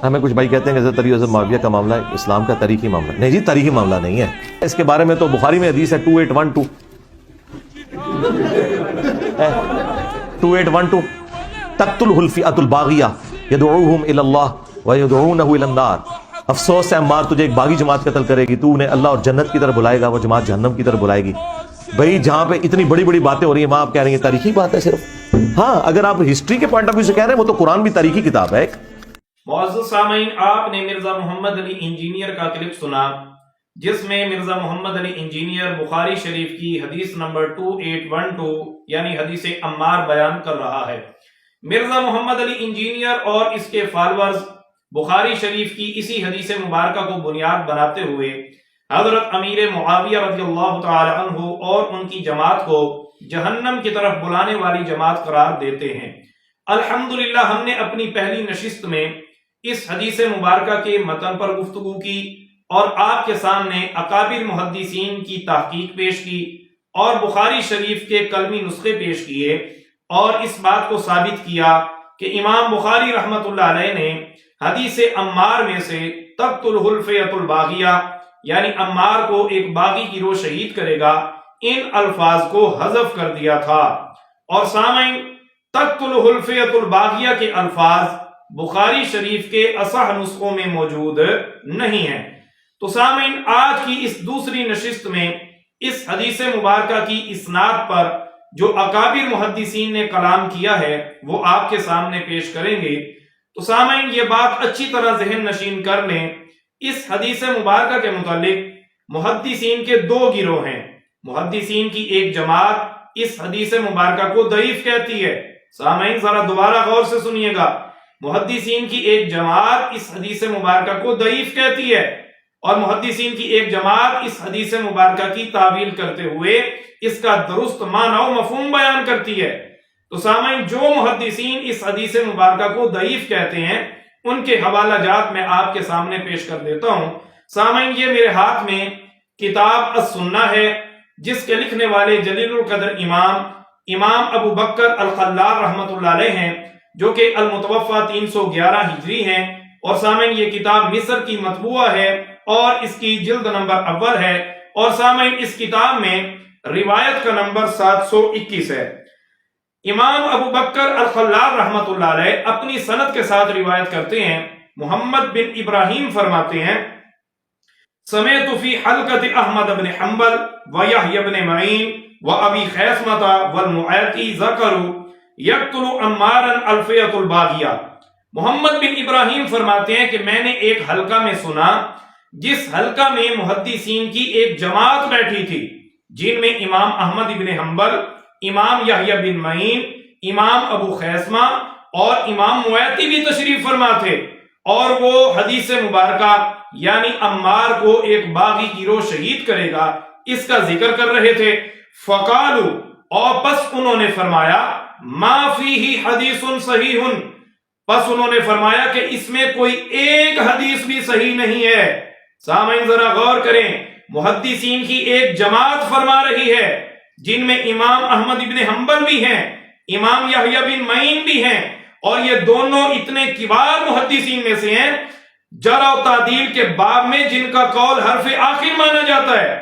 ہمیں کچھ بھائی کہتے ہیں کہ حضرت علی حضرت معاویہ کا معاملہ اسلام کا تاریخی معاملہ نہیں جی، تاریخی معاملہ نہیں ہے. اس کے بارے میں تو بخاری میں حدیث ہے 2812 2812 تقتل الفئۃ الباغیہ یدعوہم الی اللہ ویدعونہ الی النار. افسوس ہے عمار، تجھے ایک باغی جماعت قتل کرے گی، تو انہیں اللہ اور جنت کی طرف بلائے گا، وہ جماعت جہنم کی طرف بلائے گی. بھائی جہاں پہ اتنی بڑی بڑی باتیں ہو رہی ہیں وہاں آپ کہہ رہی ہیں تاریخی بات ہے صرف. ہاں اگر آپ ہسٹری کے پوائنٹ آف ویو سے کہہ رہے ہیں وہ تو قرآن بھی تاریخی کتاب ہے. معزز سامعین، آپ نے مرزا محمد علی انجینئر کا کلپ سنا جس میں مرزا محمد علی انجینئر بخاری شریف کی حدیث نمبر 2812 یعنی حدیث عمار بیان کر رہا ہے. مرزا محمد علی انجینئر اور اس کے فالورز بخاری شریف کی اسی حدیث مبارکہ کو بنیاد بناتے ہوئے حضرت امیر معاویہ رضی اللہ تعالی عنہ اور ان کی جماعت کو جہنم کی طرف بلانے والی جماعت قرار دیتے ہیں. الحمدللہ ہم نے اپنی پہلی نشست میں اس حدیث مبارکہ کے متن پر گفتگو کی اور آپ کے سامنے اکابر محدثین کی تحقیق پیش کی اور بخاری شریف کے قلمی نسخے پیش کیے اور اس بات کو ثابت کیا کہ امام بخاری رحمت اللہ علیہ نے حدیث عمار میں سے تقتلہ الفئۃ الباغیہ یعنی عمار کو ایک باغی گروہ شہید کرے گا ان الفاظ کو حذف کر دیا تھا. اور سامعین، تقتلہ الفئۃ الباغیہ کے الفاظ بخاری شریف کے اصح نسخوں میں موجود نہیں ہیں. تو سامعین، آج کی اس دوسری نشست میں اس حدیث مبارکہ کی اسناد پر جو اکابر محدثین نے کلام کیا ہے وہ آپ کے سامنے پیش کریں گے. تو سامعین، یہ بات اچھی طرح ذہن نشین کر لیں، اس حدیث مبارکہ کے متعلق محدثین کے دو گروہ ہیں. محدثین کی ایک جماعت اس حدیث مبارکہ کو ضعیف کہتی ہے. سامعین ذرا دوبارہ غور سے سنیے گا، محدثین کی ایک جماعت اس حدیث مبارکہ کو ضعیف کہتی ہے اور محدثین کی ایک جماعت اس حدیث مبارکہ کی تعویل کرتے ہوئے اس کا درست معنی و مفہوم بیان کرتی ہے. تو سامعین، جو محدثین اس حدیث مبارکہ کو ضعیف کہتے ہیں ان کے حوالہ جات میں آپ کے سامنے پیش کر دیتا ہوں. سامعین، یہ میرے ہاتھ میں کتاب السنہ ہے جس کے لکھنے والے جلیل القدر امام ابو بکر الخلال رحمت اللہ علیہ ہیں جو کہ المتوفہ 311 ہجری ہیں. اور سامعین، یہ کتاب مصر کی مطبوعہ ہے اور اس کی جلد نمبر اول ہے. اور سامعین، اس کتاب میں روایت کا نمبر 721 ہے. امام ابو بکر الخلال رحمت اللہ علیہ اپنی سند کے ساتھ روایت کرتے ہیں. محمد بن ابراہیم فرماتے ہیں، سمعت فی حلقۃ احمد بن حنبل ویحیی بن معین وابی خیثمۃ والمعیطی ذکروا یقتل عمارا الفئۃ الباغیہ. محمد بن ابراہیم فرماتے ہیں کہ میں نے ایک حلقہ میں سنا جس حلقہ میں محدثین کی ایک جماعت بیٹھی تھی جن میں امام احمد بن حنبل، امام یحییٰ بن معین، امام ابو خیثمہ اور امام معیطی بھی تشریف فرما تھے اور وہ حدیث مبارکہ یعنی عمار کو ایک باغی گروہ شہید کرے گا اس کا ذکر کر رہے تھے. فقالوا، اور پس انہوں نے فرمایا، ما فیہ حدیث صحیح، پس انہوں نے فرمایا کہ اس میں کوئی ایک حدیث بھی صحیح نہیں ہے. سامعین ذرا غور کریں، محدثین کی ایک جماعت فرما رہی ہے جن میں امام احمد بن حنبل بھی ہیں، امام یحییٰ بن معین بھی ہیں اور یہ دونوں اتنے کبار محدثین میں سے ہیں جرح و تعدیل کے باب میں جن کا قول حرف آخر مانا جاتا ہے.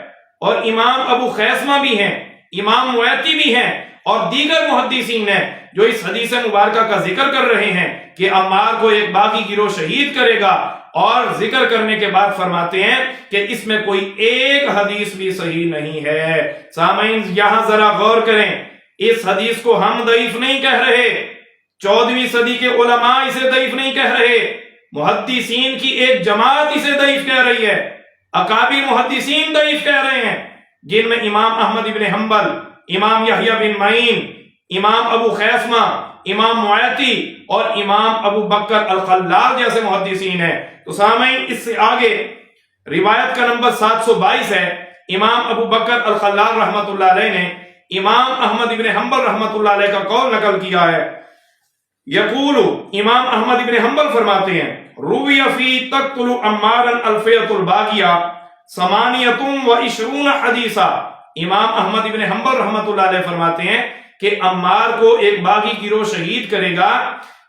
اور امام ابو خیثمہ بھی ہیں، امام معیطی بھی ہیں اور دیگر محدثین ہیں جو اس حدیث مبارکہ کا ذکر کر رہے ہیں کہ عمار کو ایک باغی گروہ شہید کرے گا اور ذکر کرنے کے بعد فرماتے ہیں کہ اس میں کوئی ایک حدیث بھی صحیح نہیں ہے. سامعین یہاں ذرا غور کریں، اس حدیث کو ہم ضعیف نہیں کہہ رہے، 14ویں صدی کے علماء اسے ضعیف نہیں کہہ رہے، محدثین کی ایک جماعت اسے ضعیف کہہ رہی ہے، اکابر محدثین ضعیف کہہ رہے ہیں جن میں امام احمد بن حنبل، امام یحییٰ بن معین، امام ابو خیثمہ، امام معیطی اور امام ابو بکر الخلال جیسے محدثین ہیں. تو سامعین اس سے آگے روایت کا نمبر 722 ہے. امام ابو بکر الخلال رحمت اللہ علیہ نے امام احمد بن حنبل رحمت اللہ علیہ کا قول نقل کیا ہے. یقول، امام احمد بن حنبل فرماتے ہیں، روی فی تقتل عمارا الفئۃ الباغیہ 28 حدیثا. امام احمد بن حنبل رحمت اللہ علیہ فرماتے ہیں کہ عمار کو ایک باغی گروہ شہید کرے گا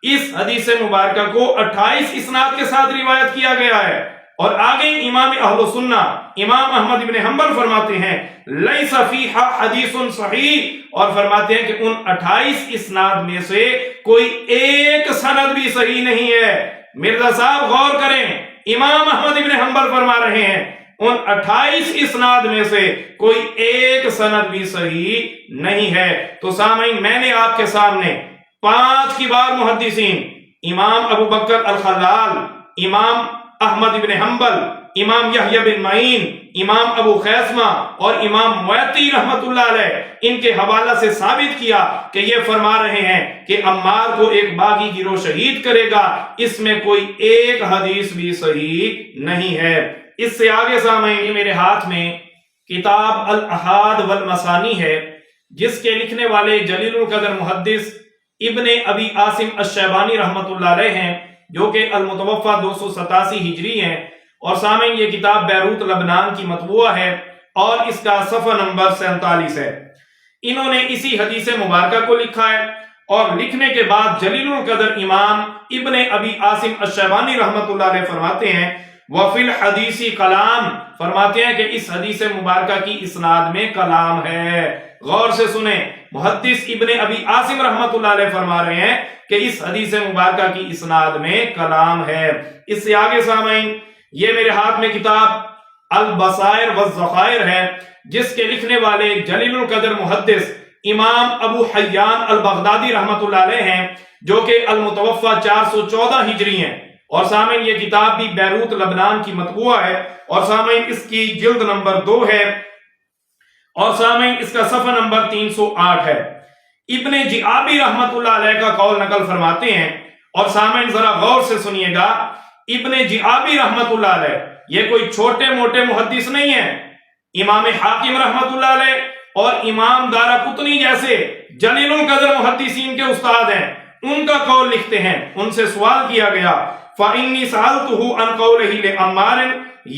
اس حدیث مبارکہ کو 28 اسناد کے ساتھ روایت کیا گیا ہے۔ اور آگے امام اہل سنہ امام احمد بن حنبل فرماتے ہیں لیس فیہا حدیث صحیح، اور فرماتے ہیں کہ ان 28 اسناد میں سے کوئی ایک سند بھی صحیح نہیں ہے۔ مرزا صاحب غور کریں، امام احمد بن حنبل فرما رہے ہیں ان 28 اسناد میں سے کوئی ایک سند بھی صحیح نہیں ہے۔ تو سامعین، میں نے آپ کے سامنے 5 کبار محدثین امام ابو بکر الخلال، امام احمد بن حنبل، امام یحییٰ بن معین، امام ابو خیثمہ اور امام مویتی رحمت اللہ علیہ، ان کے حوالہ سے ثابت کیا کہ یہ فرما رہے ہیں کہ عمار کو ایک باغی گروہ شہید کرے گا، اس میں کوئی ایک حدیث بھی صحیح نہیں ہے۔ اس سے آگے سامعین، میرے ہاتھ میں کتاب الاحاد والمسانی ہے، جس کے لکھنے والے جلیل القدر محدث ابن ابی عاصم الشیبانی رحمت اللہ علیہ ہیں، جو کہ المتوفہ 287 ہجری ہیں، اور سامعین یہ کتاب بیروت لبنان کی مطبوعہ ہے اور اس کا صفحہ نمبر 47 ہے۔ انہوں نے اسی حدیث مبارکہ کو لکھا ہے، اور لکھنے کے بعد جلیل القدر امام ابن ابی عاصم الشیبانی رحمت اللہ علیہ فرماتے ہیں وفی الحدیثی کلام، فرماتے ہیں کہ اس حدیث مبارکہ کی اسناد میں کلام ہے۔ غور سے سنیں، محدث ابن ابی عاصم رحمت اللہ علیہ فرما رہے ہیں کہ اس حدیث مبارکہ کی اسناد میں کلام ہے۔ اس سے آگے سامعین، یہ میرے ہاتھ میں کتاب البصائر والذخائر ہے، جس کے لکھنے والے جلیل القدر محدث امام ابو حیان البغدادی رحمت اللہ علیہ ہیں، جو کہ المتوفہ 414 ہجری ہیں، اور سامعین یہ کتاب بھی بیروت لبنان کی مطبوعہ ہے، اور سامعین اس کی جلد نمبر 2 ہے، اور سامعین اس کا صفحہ نمبر 308 ہے۔ ابن جعابی رحمت اللہ علیہ کا قول نقل فرماتے ہیں، اور سامعین ذرا غور سے سنیے گا، ابن جعابی رحمت اللہ علیہ یہ کوئی چھوٹے موٹے محدث نہیں ہیں، امام حاکم رحمت اللہ علیہ اور امام دارقطنی جیسے جلیل القدر محدثین کے استاد ہیں، ان کا قول لکھتے ہیں۔ ان سے سوال کیا گیا فَإِنِّي سَأَلْتُهُ عَنْ قَوْلِهِ لِعَمَّارٍ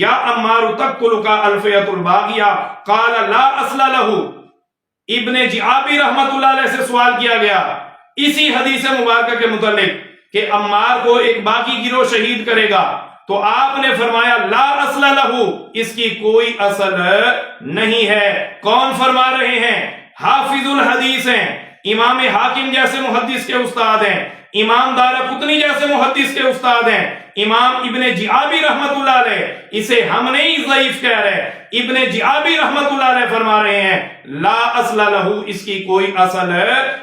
یا عمار تَقْتُلُكَ الْفِئَةُ الْبَاغِيَةُ قَالَ لَا أَصْلَ لَهُ۔ ابن جعابی رحمت اللہ علیہ سے سوال کیا گیا اسی حدیث مبارکہ کے متعلق کہ عمار کو ایک باغی گروہ شہید کرے گا، تو آپ نے فرمایا لا اصل لہو، اس کی کوئی اصل نہیں ہے۔ کون فرما رہے ہیں؟ حافظ الحدیث ہیں، امام حاکم جیسے محدث کے استاد ہیں، امام دارقطنی جیسے محدث کے استاد ہیں، امام ابن جعابی رحمت اللہ علیہ، اسے ہم نہیں ضعیف کہہ رہے، ابن جعابی رحمت اللہ علیہ فرما رہے ہیں لا اصل لہو، اس کی کوئی اصل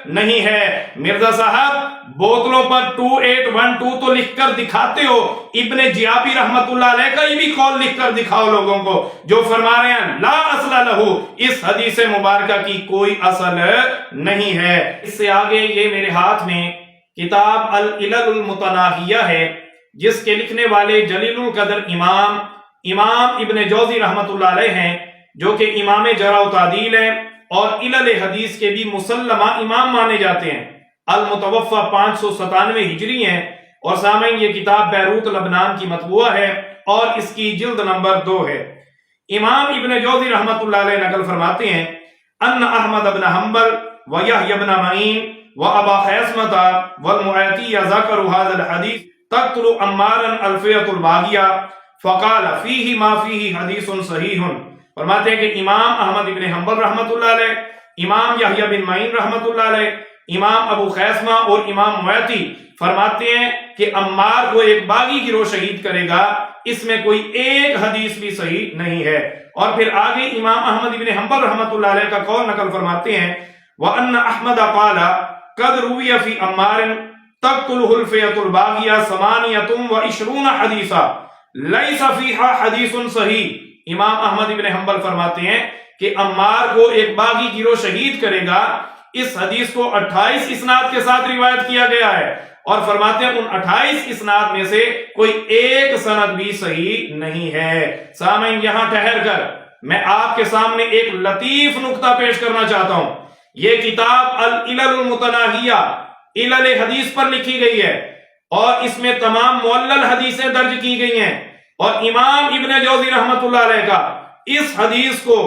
نہیں ہے۔ مرزا صاحب بوتلوں پر 2812 تو لکھ کر دکھاتے ہو، ابن جعابی رحمت اللہ علیہ کا یہ بھی قول لکھ کر دکھاؤ لوگوں کو، جو فرما رہے ہیں لا اصل لہو، اس حدیث مبارکہ کی کوئی اصل نہیں ہے۔ اس سے آگے یہ میرے ہاتھ میں کتاب العلل المتناہیہ ہے، جس کے لکھنے والے جلیل القدر امام ابن جوزی رحمت اللہ علیہ ہیں، جو کہ امام جرح و تعدیل ہیں اور علل حدیث کے بھی مسلمہ امام مانے جاتے ہیں، المتوفہ 597 ہجری ہیں، اور سامعین یہ کتاب بیروت لبنان کی مطبوعہ ہے اور اس کی جلد نمبر 2 ہے۔ امام ابن جوزی رحمت اللہ علیہ نقل فرماتے ہیں ان احمد بن حنبل و یحییٰ بن معین و ابا خیثمۃ والمعیتی ذکروا هذا الحدیث تقتل عمارا الفئۃ الباغیہ فقال فیہ ما فیہ حدیث صحیح۔ فرماتے ہیں کہ امام احمد بن حنبل رحمت اللہ علیہ، امام یحییٰ بن معین رحمت اللہ علیہ، امام ابو خیثمہ اور امام معیتی فرماتے ہیں کہ عمار کو ایک باغی گروہ شہید کرے گا، اس میں کوئی ایک حدیث بھی صحیح نہیں ہے۔ اور پھر آگے امام احمد بن حنبل رحمت اللہ علیہ کا قول نقل فرماتے ہیں وَأَنَّ أَحْمَدَ قَالَ قَدْ رُوِيَ فِي عَمَّارٍ تَقْتُلُهُ الْفِئَةُ الْبَاغِيَةُ 28 حَدِيثًا لَيْسَ فِيهَا حَدِيثٌ صَحِيح۔ امام احمد بن حنبل فرماتے ہیں کہ عمار کو ایک باغی گروہ شہید کرے گا، اس حدیث کو 28 اسناد کے ساتھ روایت کیا گیا ہے، اور فرماتے ہیں ان 28 اسناد میں سے کوئی ایک سند بھی صحیح نہیں ہے۔ سامعین یہاں ٹھہر کر میں آپ کے سامنے ایک لطیف نقطہ پیش کرنا چاہتا ہوں۔ یہ کتاب العلل المتناہیہ علل حدیث پر لکھی گئی ہے، اور اس میں تمام معلل حدیثیں درج کی گئی ہیں، اور امام ابن جوزی رحمت اللہ علیہ کا اس حدیث کو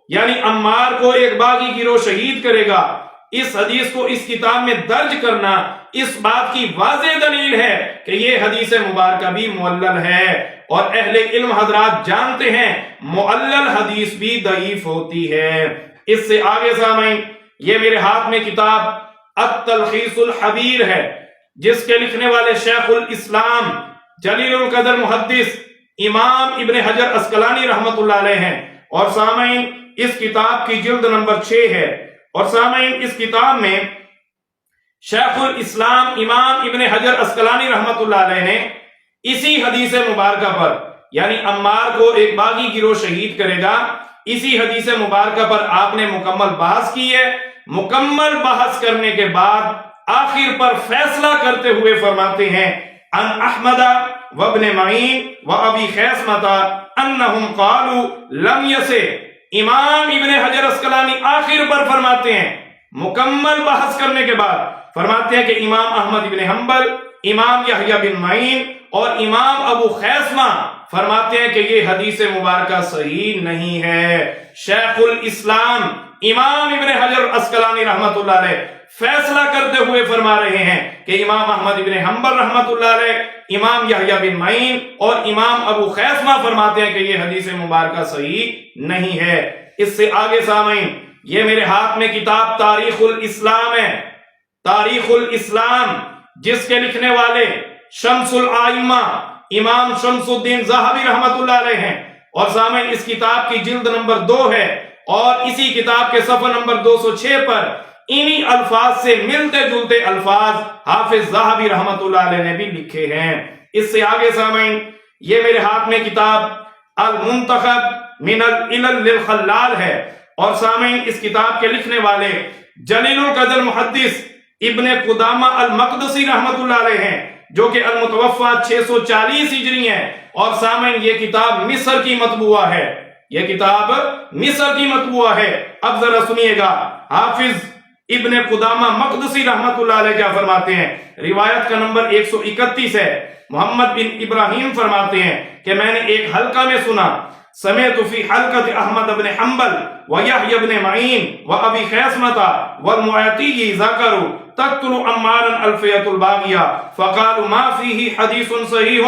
یعنی عمار کو ایک باغی گروہ شہید کرے گا، اس حدیث کو اس کتاب میں درج کرنا اس بات کی واضح دلیل ہے کہ یہ حدیث مبارکہ بھی معلل ہے، اور اہل علم حضرات جانتے ہیں معلل حدیث بھی ضعیف ہوتی ہے۔ اس سے آگے سامعین، یہ میرے ہاتھ میں کتاب التلخیص الحبیر ہے، جس کے لکھنے والے شیخ الاسلام جلیل القدر محدث امام ابن حجر عسقلانی رحمت اللہ علیہ ہیں، اور سامعین اس کتاب کی جلد نمبر 6 ہے، اور سامعین اس کتاب میں شیخ الاسلام امام ابن حجر عسقلانی رحمت اللہ علیہ نے اسی حدیث مبارکہ پر، یعنی عمار کو ایک باغی گروہ شہید کرے گا، اسی حدیث مبارکہ پر آپ نے مکمل بحث کی ہے۔ مکمل بحث کرنے کے بعد آخر پر فیصلہ کرتے ہوئے فرماتے ہیں ان احمد وابن معین وابی خیثمۃ انہم قالوا لم یسع۔ امام ابن حجر عسقلانی آخر پر فرماتے ہیں، مکمل بحث کرنے کے بعد فرماتے ہیں کہ امام احمد بن حنبل، امام یحییٰ بن معین اور امام ابو خیثمہ فرماتے ہیں کہ یہ حدیث مبارکہ صحیح نہیں ہے۔ شیخ الاسلام امام ابن حجر عسقلانی رحمت اللہ علیہ فیصلہ کرتے ہوئے فرما رہے ہیں کہ امام احمد بن حنبل رحمت اللہ علیہ، امام یحییٰ بن معین اور امام ابو خیثمہ فرماتے ہیں کہ یہ حدیث مبارکہ صحیح نہیں ہے۔ اس سے آگے سامعین، یہ میرے ہاتھ میں کتاب تاریخ الاسلام ہے، تاریخ الاسلام، جس کے لکھنے والے شمس الائمہ امام شمس الدین ذہبی رحمت اللہ علیہ ہیں، اور سامعین اس کتاب کی جلد نمبر 2 ہے، اور اسی کتاب کے صفحہ نمبر 206 پر انہی الفاظ سے ملتے جلتے الفاظ حافظ ذہبی رحمت اللہ علیہ نے بھی لکھے ہیں۔ اس سے آگے سامعین، یہ میرے ہاتھ میں کتاب المنتخب من العلل للخلال ہے، اور سامعین اس کتاب کے لکھنے والے جلیل القدر محدث ابن قدامہ المقدسی رحمت اللہ علیہ ہیں، جو کہ المتوفى 640 ہجری ہے، اور سامعین یہ کتاب مصر کی مطبوعہ ہے، یہ کتاب مصر کی مطبوعہ ہے۔ اب ذرا سنیے گا حافظ ابن قدامہ مقدسی رحمت اللہ علیہ کیا فرماتے ہیں۔ روایت کا نمبر 131 ہے۔ محمد بن ابراہیم فرماتے ہیں کہ میں نے ایک حلقہ میں سنا، سمعت فی حلقۃ احمد بن حنبل ویحییٰ بن معین وابی خیثمۃ والمعیطی ذکروا تقتل عمارا الفیۃ الباغیہ فقالوا ما فیہ حدیث صحیح۔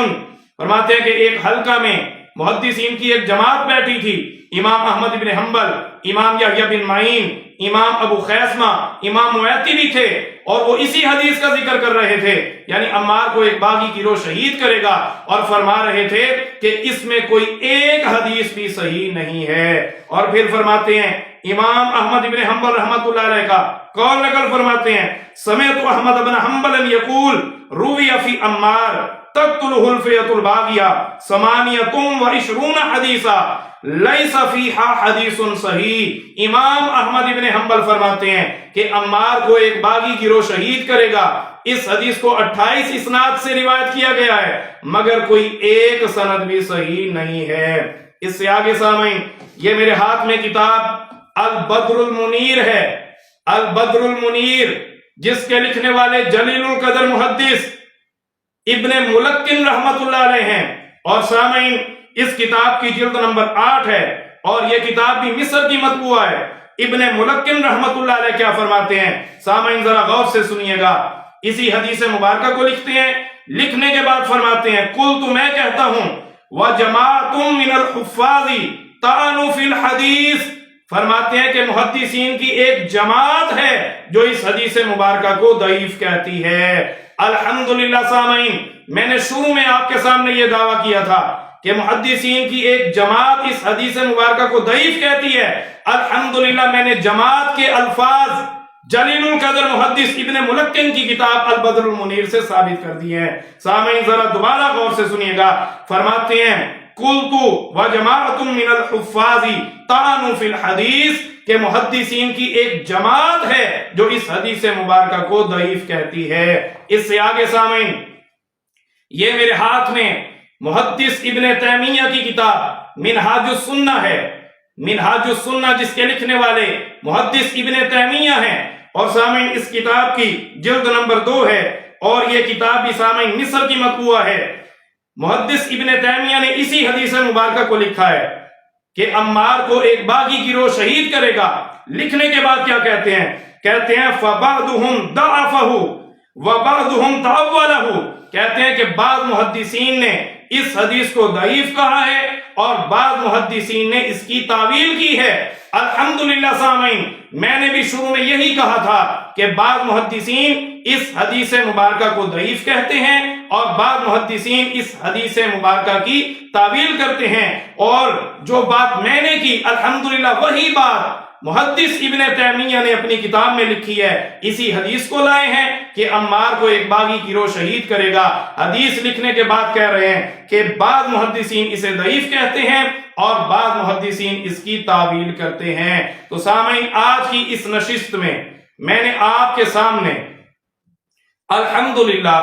فرماتے ہیں کہ ایک حلقہ میں محدثین کی ایک جماعت بیٹھی تھی، امام احمد بن حنبل، امام یحییٰ بن معین، امام ابو خیثمہ، امام معیطی بھی تھے، اور وہ اسی حدیث کا ذکر کر رہے تھے، یعنی عمار کو ایک باغی گروہ شہید کرے گا، اور فرما رہے تھے کہ اس میں کوئی ایک حدیث بھی صحیح نہیں ہے۔ اور پھر فرماتے ہیں امام احمد بن حنبل رحمت اللہ علیہ کا قول نقل فرماتے ہیں، سمعت احمد بن حنبل یقول روی فی عمار تقتلہ الفیۃ الباغیہ 28 حدیثا لیس فیہا حدیث صحیح۔ امام احمد بن حنبل فرماتے ہیں کہ عمار کو ایک باغی گروہ شہید کرے گا، اس حدیث کو 28 اسناد سے روایت کیا گیا ہے، مگر کوئی ایک سند بھی صحیح نہیں ہے۔ اس سے آگے سامعین، یہ میرے ہاتھ میں کتاب البدر المنیر ہے، البدر المنیر، جس کے لکھنے والے جلیل القدر محدث ابن ملکن رحمت اللہ علیہ ہیں، اور سامعین اس کتاب کی جلد نمبر 8 ہے، اور یہ کتاب بھی مصر کی مطبوعہ ہے۔ ابن ملکن رحمت اللہ علیہ کیا فرماتے ہیں، سامعین ذرا غور سے سنیے گا۔ اسی حدیث مبارکہ کو لکھتے ہیں، لکھنے کے بعد فرماتے ہیں قلت میں کہتا ہوں وَجَمَاعَةٌ مِّنَ الْحُفَّاظِ طَعَنُوا فِي الْحَدِيثِ، فرماتے ہیں کہ محدثین کی ایک جماعت ہے جو اس حدیث مبارکہ کو ضعیف کہتی ہے۔ الحمدللہ سامعین، میں نے شروع میں آپ کے سامنے یہ دعویٰ کیا تھا کہ محدثین کی ایک جماعت اس حدیث مبارکہ کو ضعیف کہتی ہے۔ الحمدللہ میں نے جماعت کے الفاظ جلیل القدر محدث ابن ملکن کی کتاب البدر المنیر سے ثابت کر دی ہے۔ سامعین ذرا دوبارہ غور سے سنیے گا، فرماتے ہیں قلت وجماعۃ من الحفاظ طعنوا فی الحدیث، کہ محدثین کی ایک جماعت ہے جو اس حدیث مبارکہ کو ضعیف کہتی ہے۔ اس سے آگے سامعین، یہ میرے ہاتھ میں محدث ابن تیمیہ کی کتاب منہاج السنہ ہے، منہاج السنہ، جس کے لکھنے والے محدث ابن تیمیہ ہیں، اور سامعین اس کتاب کی جلد نمبر 2 ہے، اور یہ کتاب بھی سامعین مصر کی مطبوعہ ہے۔ محدث ابن تیمیہ نے اسی حدیث مبارکہ کو لکھا ہے کہ عمار کو ایک باغی گروہ شہید کرے گا۔ لکھنے کے بعد کیا کہتے ہیں کہتے ہیں فَبَعْضُهُمْ ضَعَفَهُ وَبَعْضُهُمْ تَأَوَّلَهُ، کہتے ہیں کہ بعض محدثین نے اس حدیث کو ضعیف کہا ہے اور بعض محدثین نے اس کی تعویل کی ہے۔ الحمدللہ سامعین، میں نے بھی شروع میں یہی کہا تھا کہ بعض محدثین اس حدیث مبارکہ کو ضعیف کہتے ہیں اور بعض محدثین اس حدیث مبارکہ کی تعویل کرتے ہیں، اور جو بات میں نے کی الحمدللہ وہی بات محدث ابن تیمیہ نے اپنی کتاب میں لکھی ہے۔ اسی حدیث کو لائے ہیں کہ عمار کو ایک باغی گروہ شہید کرے گا۔ حدیث لکھنے کے بعد کہہ رہے ہیں کہ بعض محدثین اسے ضعیف کہتے ہیں اور بعض محدثین اس کی تعویل کرتے ہیں۔ تو سامعین، آج کی اس نشست میں میں نے آپ کے سامنے الحمدللہ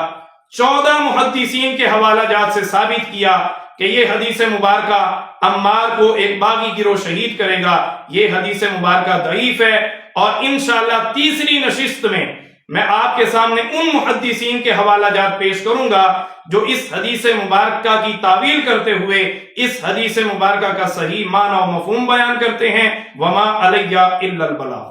14 محدثین کے حوالہ جات سے ثابت کیا کہ یہ حدیث مبارکہ عمار کو ایک باغی گروہ شہید کرے گا، یہ حدیث مبارکہ ضعیف ہے، اور انشاءاللہ تیسری نشست میں میں آپ کے سامنے ان محدثین کے حوالہ جات پیش کروں گا جو اس حدیث مبارکہ کی تعویل کرتے ہوئے اس حدیث مبارکہ کا صحیح معنی و مفہوم بیان کرتے ہیں۔ وما علیہ الا البلاغ۔